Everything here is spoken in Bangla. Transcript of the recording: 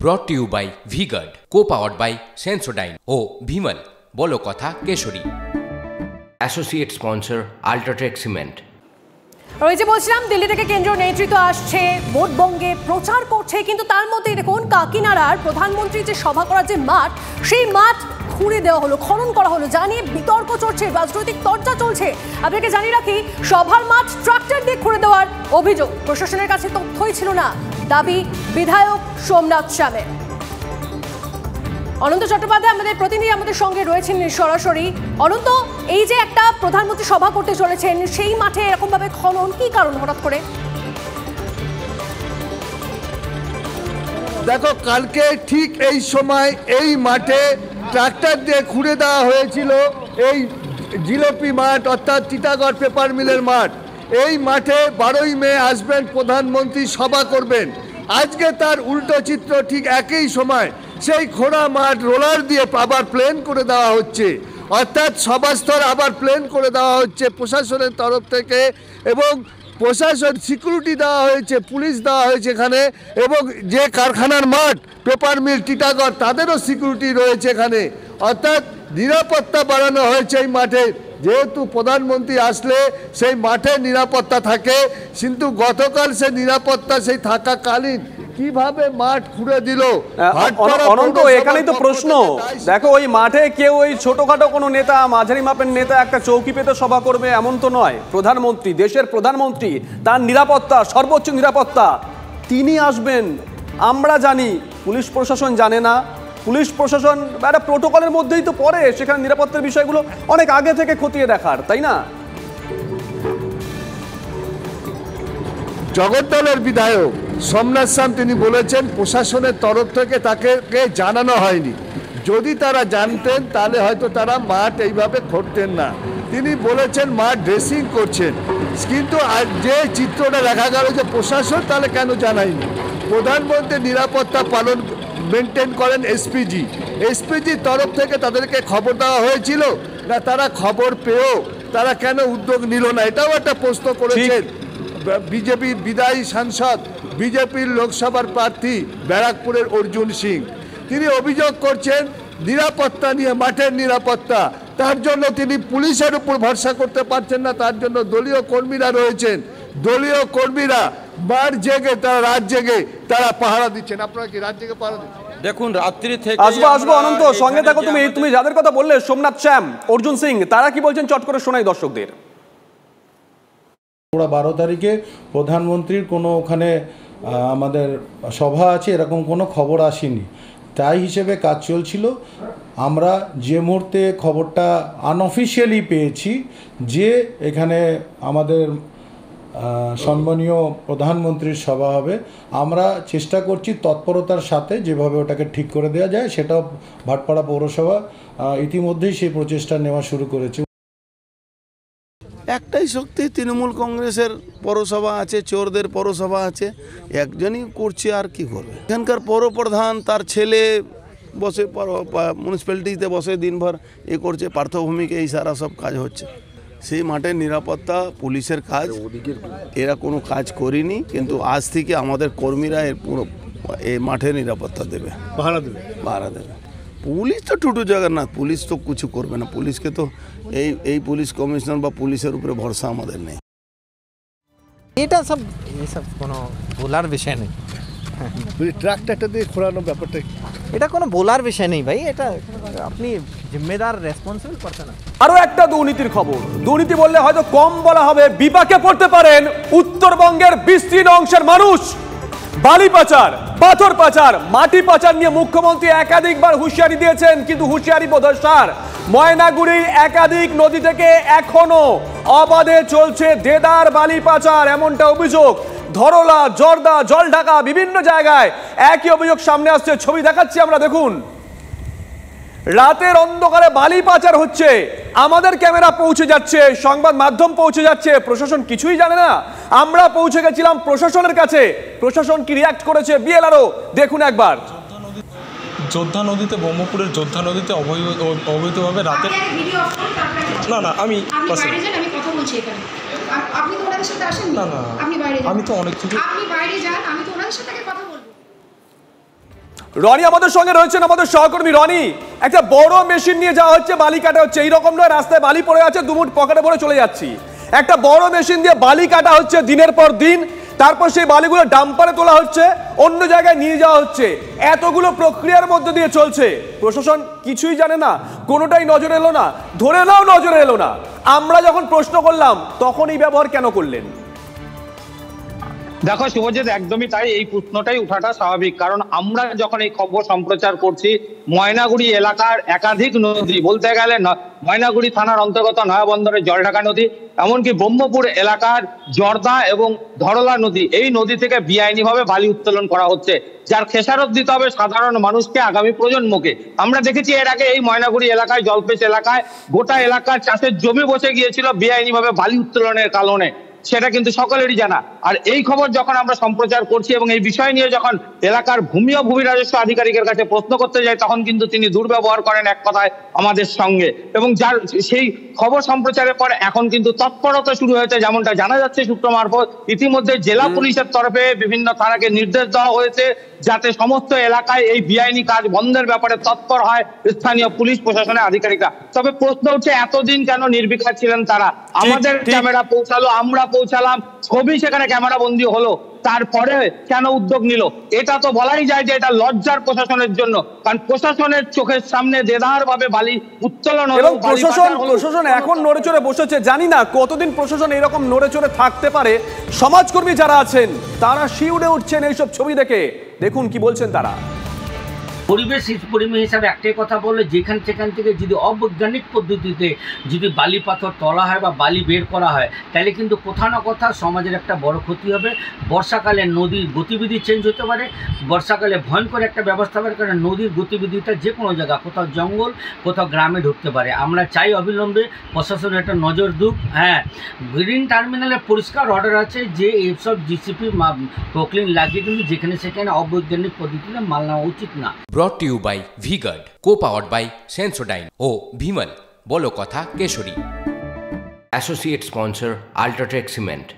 ব্রট to you by V-Guard, co-powered by Sensodyne ও ভিমল বলো কথা Kesari. Associate sponsor UltraTech cement. ওই যে বলছিলাম, দিল্লি থেকে কেন্দ্রীয় নেতৃত্ব আসছে, ভোটবঙ্গে প্রচার করছে, কিন্তু তার মধ্যেই দেখুন কাকিনাড়ার প্রধানমন্ত্রী যে সভা করার যে মাঠ, সেই মাঠ খুঁড়ে দেওয়া হলো, খনন করা হলো, জানিয়ে বিতর্ক চলছে, রাজনৈতিক চর্চা চলছে। আপনাকে জানিয়ে রাখি, সভার মাঠ ট্রাক্টর দিয়ে খুঁড়ে দেওয়ার অভিযোগ। প্রশাসনের কাছে তথ্যই ছিল না, দাবি বিধায়ক সোমনাথ শ্যামের। অনন্ত চট্টোপাধ্যায় আমাদের প্রতিনিধি আমাদের সঙ্গে রয়েছেন সরাসরি। অনন্ত, এই যে একটা প্রধানমন্ত্রী সভা করতে চলেছেন, সেই মাঠে এরকম ভাবে খনন, কি কারণ হঠাৎ করে? দেখো, কালকে ঠিক এই সময় এই মাঠে ট্রাক্টর দিয়ে খুঁড়ে দেওয়া হয়েছিল এই জিলিপি মাঠ, অর্থাৎ টিটাগড় পেপার মিলের মাঠ। এই মাঠে 12ই মে আসবেন প্রধানমন্ত্রী, সভা করবেন। আজকে তার উল্টো চিত্র, ঠিক একই সময় সেই খোঁড়া মাঠ রোলার দিয়ে আবার প্লেন করে দেওয়া হচ্ছে, অর্থাৎ সভাস্থল আবার প্লেন করে দেওয়া হচ্ছে প্রশাসনের তরফ থেকে। এবং প্রশাসন সিকিউরিটি দেওয়া হয়েছে, পুলিশ দেওয়া হয়েছে এখানে, এবং যে কারখানার মাঠ পেপার মিল টিটাগড়, তাদেরও সিকিউরিটি রয়েছে এখানে, অর্থাৎ নিরাপত্তা বাড়ানো হয়েছে এই মাঠে। যেহেতু প্রধানমন্ত্রী আসলে সেই মাঠে নিরাপত্তা থাকে, কিন্তু গতকাল সে নিরাপত্তা সেই থাকাকালীন কিভাবে মাঠ খুঁড়ে দিল। অনন্ত, এখানেই তো প্রশ্ন। দেখো, ওই মাঠে কেউ ওই ছোটখাটো কোনো নেতা, মাঝারি মাপের নেতা একটা চৌকি পেতে সভা করবে এমন তো নয়। প্রধানমন্ত্রী, দেশের প্রধানমন্ত্রী, তার নিরাপত্তা, সর্বোচ্চ নিরাপত্তা, তিনি আসবেন। আমরা জানি, পুলিশ প্রশাসন জানে না। পুলিশ প্রশাসন একটা প্রোটোকলের মধ্যেই তো পড়ে, সেখানে নিরাপত্তার বিষয়গুলো অনেক আগে থেকে খতিয়ে দেখার, তাই না? জগদ্দলের বিধায়ক সোমনাথ শ্যাম তিনি বলেছেন প্রশাসনের তরফ থেকে তাকে জানানো হয়নি। যদি তারা জানতেন তাহলে হয়তো তারা মাঠ এইভাবে খুঁড়তেন না। তিনি বলেছেন মাঠ ড্রেসিং করছেন, কিন্তু যে চিত্রটা দেখা গেল যে প্রশাসন তাহলে কেন জানায়নি। প্রধানমন্ত্রীর নিরাপত্তা পালন মেনটেন করেন এসপিজির তরফ থেকে তাদেরকে খবর দেওয়া হয়েছিল না, তারা খবর পেয়েও তারা কেন উদ্যোগ নিল না, এটাও একটা প্রশ্ন করেছেন বিজেপির বিদায়ী সাংসদ, বিজেপির লোকসভার প্রার্থী ব্যারাকপুরের অর্জুন সিং। তিনি অভিযোগ করছেন নিরাপত্তা নিয়ে, মাঠের নিরাপত্তা, তার জন্য তিনি পুলিশের উপর ভরসা করতে পারছেন না। তার জন্য দলীয় কর্মীরা রয়েছেন, দলীয় কর্মীরা মাঠ জেগে, তারা রাত জেগে তারা পাহারা দিচ্ছেন। আপনারা কি রাত জেগে পাহারা দিচ্ছেন? দেখুন, রাত্রি থেকে আসবো অনন্ত, সঙ্গে থাকো। তুমি যাদের কথা বললে, সোমনাথ শ্যাম, অর্জুন সিং, তারা কি বলছেন চট করে শোনাই দর্শকদের। 12 তারিখে প্রধানমন্ত্রীর কোনো ওখানে আমাদের সভা আছে এরকম কোনো খবর আসেনি, তাই হিসেবে কাজ চলছিল। আমরা যে মুহূর্তে খবরটা আনঅফিশিয়ালি পেয়েছি যে এখানে আমাদের সম্মানীয় প্রধানমন্ত্রীর সভা হবে, আমরা চেষ্টা করছি তৎপরতার সাথে যেভাবে ওটাকে ঠিক করে দেওয়া যায়, সেটাও ভাটপাড়া পৌরসভা ইতিমধ্যেই সেই প্রচেষ্টা নেওয়া শুরু করেছে। একটাই শক্তি, তৃণমূল কংগ্রেসের পৌরসভা আছে, চোরদের পৌরসভা আছে, একজনই করছে, আর কি করবে। এখানকার পৌরপ্রধান তার ছেলে বসে মিউনিসিপ্যালিটিতে বসে দিনভর করছে, পার্থভূমিকে এই সারা সব কাজ হচ্ছে। সেই মাঠের নিরাপত্তা পুলিশের কাজ, এরা কোনো কাজ করেনি, কিন্তু আজ থেকে আমাদের কর্মীরা এর পুরো এই মাঠের নিরাপত্তা দেবে, পাহারা দেবে। পুলিশ তো টুটু জগন্নাথ, পুলিশ তো কিছু করবে না। পুলিশকে তো এই পুলিশ কমিশনার বা পুলিশের উপরে ভরসা আমাদের নেই। এটা সব কোনো বলার বিষয় নেই। ট্রাক্টরটা দিয়ে খোঁড়ানো ব্যাপারটা এটা কোনো বলার বিষয় নেই ভাই, এটা আপনি জিম্মেদার রেসপন্সিবল পারসন। আরো একটা দুর্নীতির খবর। দুর্নীতি বললে হয়তো কম বলা হবে, বিপাকে পড়তে পারেন উত্তরবঙ্গের বিস্তীর্ণ অংশের মানুষ। বালি পাচার, পাথর পাচার, মাটি পাচার নিয়ে মুখ্যমন্ত্রী একাধিকবার হুঁশিয়ারি দিয়েছেন, কিন্তু হুঁশিয়ারি বোধহয় সার। ময়নাগুড়ির একাধিক নদী থেকে এখনো অবাধে চলছে দেদার বালি পাচার, এমনটা অভিযোগ। ধরলা, জর্দা, জলঢাকা বিভিন্ন জায়গায় একই অভিযোগ সামনে আসছে। ছবি দেখাচ্ছি আমরা, দেখুন। রাতের অন্ধকারে বালি পাচার হচ্ছে, আমাদের ক্যামেরা পৌঁছে যাচ্ছে, সংবাদ মাধ্যম পৌঁছে যাচ্ছে, প্রশাসন কিছুই জানে না। আমরা পৌঁছে গেছিলাম প্রশাসনের কাছে, প্রশাসন কি রিয়াক্ট করেছে বিএলআরও দেখুন একবার। যোদ্ধা নদীতে, ব্রহ্মপুরের যোদ্ধা নদীতে অবৈধভাবে রাতে না আমি কথা বলছি এখানে। আপনি তো ওনাদের সাথে আসেন না, আপনি বাইরে, আমি তো অনেক কিছু, আপনি বাইরে যান, আমি তো ওনাদের সাথে কথা বলবো। রনি আমাদের সঙ্গে রয়েছেন, আমাদের সহকর্মী রনি। একটা বড় মেশিন নিয়ে যাওয়া হচ্ছে, বালি কাটা হচ্ছে, এইরকম নয় রাস্তায় বালি পড়ে আছে, দুমুট পকেটে ভরে চলে যাচ্ছি। একটা বড় মেশিন দিয়ে বালি কাটা হচ্ছে দিনের পর দিন, তারপর সেই বালিগুলো ডাম্পারে তোলা হচ্ছে, অন্য জায়গায় নিয়ে যাওয়া হচ্ছে। এতগুলো প্রক্রিয়ার মধ্যে দিয়ে চলছে, প্রশাসন কিছুই জানে না, কোনোটাই নজরে এলো না, ধরে নাও নজরে এলো না। আমরা যখন প্রশ্ন করলাম তখন এই ব্যবহার কেন করলেন? দেখো শুভজিৎ, একদমই তাই, এই প্রশ্নটাই উঠাটা স্বাভাবিক। কারণ আমরা যখন এই খবর সম্প্রচার করছি, ময়নাগুড়ি এলাকার একাধিক নদী, বলতে গেলে ময়নাগুড়ি থানার অন্তর্গত নয়াবন্দরের জলঢাকা নদী, এমনকি ব্রহ্মপুর এলাকার জর্দা এবং ধরলা নদী, এই নদী থেকে বেআইনিভাবে বালি উত্তোলন করা হচ্ছে, যার খেসারত দিতে হবে সাধারণ মানুষকে, আগামী প্রজন্মকে। আমরা দেখেছি এর আগে এই ময়নাগুড়ি এলাকায়, জলপেশ এলাকায় গোটা এলাকার চাষের জমি বসে গিয়েছিল বেআইনিভাবে বালি উত্তোলনের কারণে, সেটা কিন্তু সকলেরই জানা। আর এই খবর যখন আমরা সম্প্রচার করছি এবং এই বিষয় নিয়ে যখন এলাকার ভূমি ও ভূমি রাজস্ব আধিকারিকের কাছে প্রশ্ন করতে যাই, তখন কিন্তু তিনি দুর্ব্যবহার করেন এক কথায় আমাদের সঙ্গে। এবং যার সেই খবর সম্প্রচারের পর এখন কিন্তু তৎপরতা শুরু হয়েছে, যেমনটা জানা যাচ্ছে সূত্র মারফত। ইতিমধ্যে জেলা পুলিশের তরফে বিভিন্ন থানাকে নির্দেশ দেওয়া হয়েছে যাতে সমস্ত এলাকায় এই বেআইনি কাজ বন্ধের ব্যাপারে তৎপর হয় স্থানীয় পুলিশ প্রশাসনের আধিকারিকরা। তবে প্রশ্ন হচ্ছে, এতদিন কেন নির্বিকার ছিলেন তারা? আমাদের ক্যামেরা পৌঁছালো, আমরা পৌঁছালাম, ছবি সেখানে ক্যামেরা বন্দী হলো, তারপরে কেন উদ্যোগ নিল? এটা তো বলাই যায় যে এটা লজ্জার প্রশাসনের জন্য। কারণ প্রশাসনের চোখের সামনে দেদার ভাবে বালি উত্তোলন হলো, এবং প্রশাসন এখন নড়ে চড়ে বসেছে। জানি না কতদিন প্রশাসন এরকম নড়ে চড়ে থাকতে পারে। সমাজকর্মী যারা আছেন তারা শিউরে উঠছেন এইসব ছবি দেখে। দেখুন কি বলছেন তারা। পরিবেশ হিসাবে একটাই কথা বলে, সেখান থেকে যদি অবৈজ্ঞানিক পদ্ধতিতে যদি বালি পাথর তোলা হয় বা বালি বের করা হয়, তাহলে কিন্তু কোথাও না কোথাও সমাজের একটা বড় ক্ষতি হবে। বর্ষাকালে নদীর গতিবিধি চেঞ্জ হতে পারে, বর্ষাকালে ভয়ঙ্কর একটা ব্যবস্থা হবে, কারণ নদীর গতিবিধিটা যে কোনো জায়গা, কোথাও জঙ্গল, কোথাও গ্রামে ঢুকতে পারে। আমরা চাই অবিলম্বে প্রশাসনের একটা নজর দুক। হ্যাঁ, গ্রিন টার্মিনালে পরিষ্কার অর্ডার আছে যে এইসব জিসিপি প্রক্লিন লাগিয়ে কিন্তু যেখানে সেখানে অবৈজ্ঞানিক পদ্ধতিতে মাল নেওয়া উচিত না। Brought to you by V-Guard, co-powered by Sensodyne O Bhimal, বলো কথা Keshari. Associate sponsor Ultratech Cement.